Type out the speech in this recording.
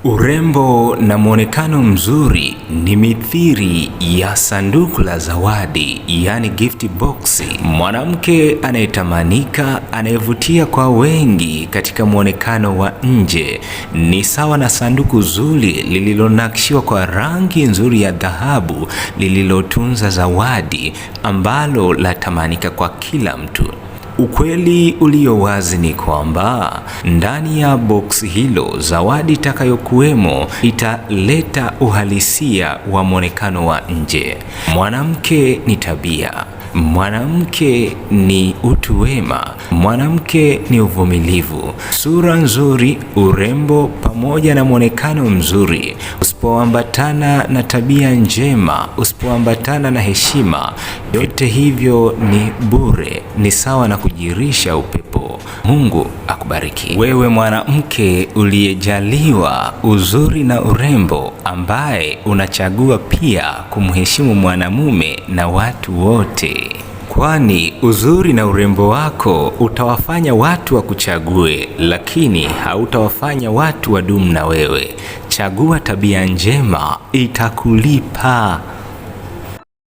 Urembo na mwonekano mzuri ni mithili ya sanduku la zawadi, yani gift box. Mwanamke anayetamanika, anayevutia kwa wengi katika mwonekano wa nje ni sawa na sanduku zuri lililonakshiwa kwa rangi nzuri ya dhahabu, lililotunza zawadi ambalo latamanika kwa kila mtu. Ukweli ulio wazi ni kwamba ndani ya boksi hilo zawadi itakayokuwemo italeta uhalisia wa mwonekano wa nje. Mwanamke ni tabia, mwanamke ni utu wema, mwanamke ni uvumilivu. Sura nzuri, urembo pamoja na mwonekano mzuri usipoambatana na tabia njema, usipoambatana na heshima, yote hivyo ni bure, ni sawa na kujirisha upepo. Mungu akubariki. Wewe mwanamke uliyejaliwa uzuri na urembo, ambaye unachagua pia kumheshimu mwanamume na watu wote, kwani uzuri na urembo wako utawafanya watu wakuchague, lakini hautawafanya watu wadumu na wewe. Chagua tabia njema, itakulipa.